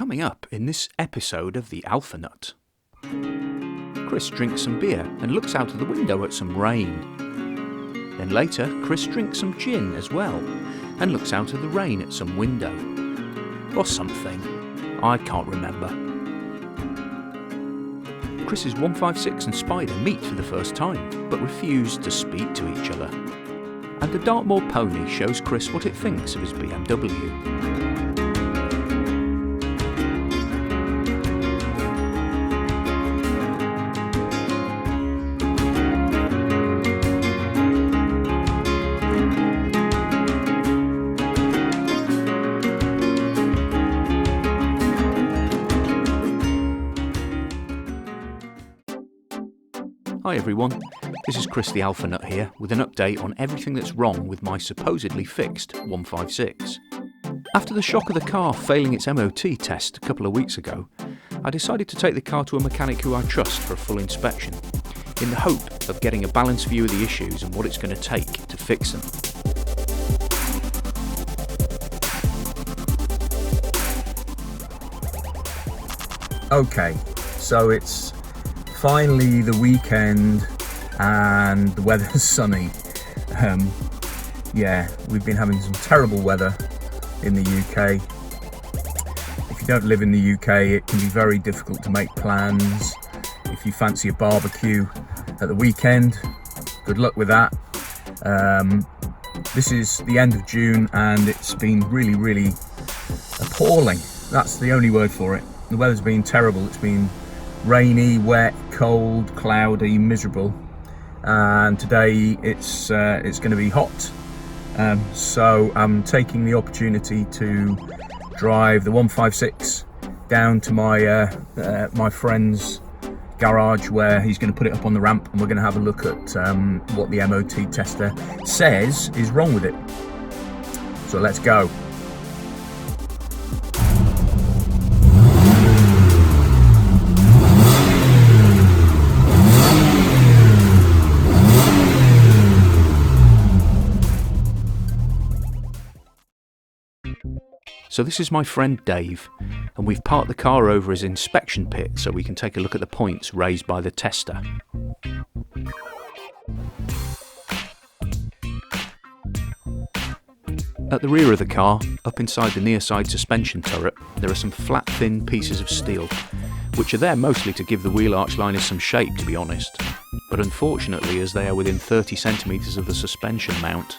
Coming up in this episode of the Alfa Nut. Chris drinks some beer and looks out of the window at some rain. Then later, Chris drinks some gin as well and looks out of the rain at some window. Or something. I can't remember. Chris's 156 and Spider meet for the first time, but refuse to speak to each other. And the Dartmoor pony shows Chris what it thinks of his BMW. Hi everyone, this is Chris the Alfa Nut here with an update on everything that's wrong with my supposedly fixed 156. After the shock of the car failing its MOT test a couple of weeks ago, I decided to take the car to a mechanic who I trust for a full inspection, in the hope of getting a balanced view of the issues and what it's going to take to fix them. Okay, so it's finally the weekend and the weather's sunny. Yeah, we've been having some terrible weather in the UK. If you don't live in the UK, it can be very difficult to make plans. If you fancy a barbecue at the weekend, good luck with that. This is the end of June and it's been really appalling. That's the only word for it. The weather's been terrible. It's been rainy, wet, cold, cloudy, miserable, and today it's going to be hot. So I'm taking the opportunity to drive the 156 down to my friend's garage, where he's going to put it up on the ramp, and we're going to have a look at what the MOT tester says is wrong with it. So let's go. So this is my friend Dave, and we've parked the car over his inspection pit so we can take a look at the points raised by the tester. At the rear of the car, up inside the near side suspension turret, there are some flat thin pieces of steel, which are there mostly to give the wheel arch liners some shape, to be honest. But unfortunately, as they are within 30 centimetres of the suspension mount,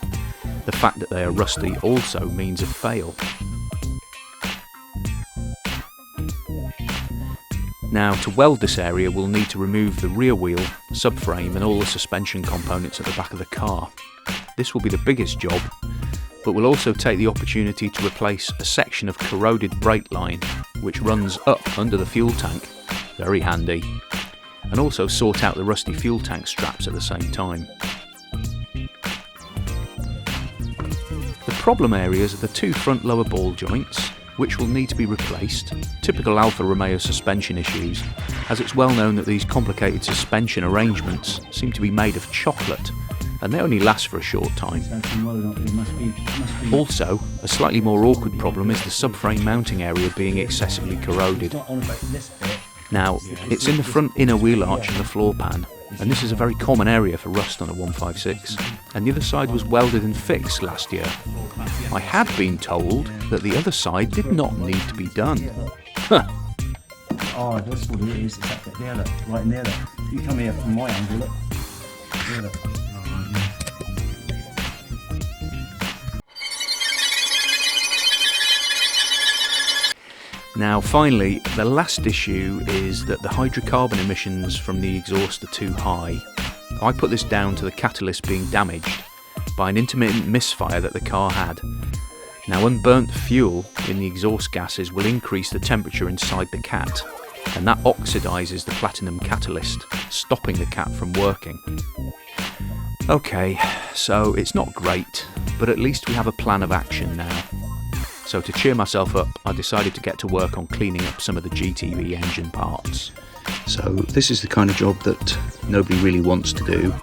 the fact that they are rusty also means a fail. Now, to weld this area, we'll need to remove the rear wheel, subframe and all the suspension components at the back of the car. This will be the biggest job, but we'll also take the opportunity to replace a section of corroded brake line which runs up under the fuel tank, very handy, and also sort out the rusty fuel tank straps at the same time. The problem areas are the two front lower ball joints, which will need to be replaced, typical Alfa Romeo suspension issues, as it's well known that these complicated suspension arrangements seem to be made of chocolate, and they only last for a short time. Also, a slightly more awkward problem is the subframe mounting area being excessively corroded. Now, it's in the front inner wheel arch and the floor pan, and this is a very common area for rust on a 156, and the other side was welded and fixed last year. I had been told that the other side did not need to be done. Huh. Oh, that's what it is. It's up there, look. Right in there, look. You come here from my angle, look. There, look. Now finally, the last issue is that the hydrocarbon emissions from the exhaust are too high. I put this down to the catalyst being damaged by an intermittent misfire that the car had. Now, unburnt fuel in the exhaust gases will increase the temperature inside the cat, and that oxidises the platinum catalyst, stopping the cat from working. Okay, so it's not great, but at least we have a plan of action now. So to cheer myself up, I decided to get to work on cleaning up some of the GTV engine parts. So this is the kind of job that nobody really wants to do.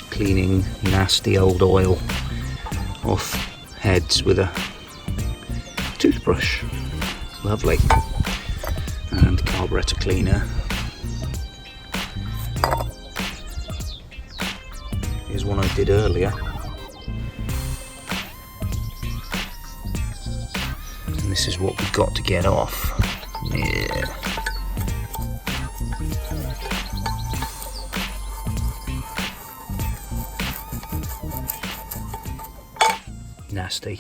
Cleaning nasty old oil off heads with a brush. Lovely. And carburetor cleaner. Here's one I did earlier. And this is what we've got to get off. Yeah. Nasty.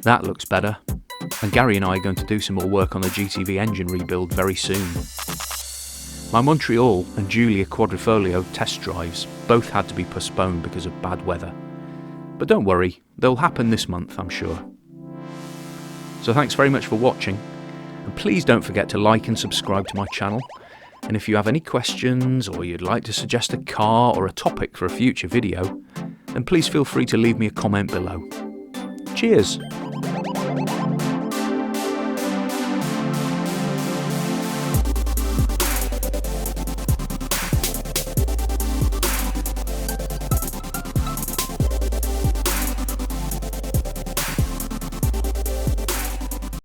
That looks better, and Gary and I are going to do some more work on the GTV engine rebuild very soon. My Montreal and Giulia Quadrifoglio test drives both had to be postponed because of bad weather, but don't worry, they'll happen this month, I'm sure. So thanks very much for watching, and please don't forget to like and subscribe to my channel, and if you have any questions or you'd like to suggest a car or a topic for a future video, then please feel free to leave me a comment below. Cheers!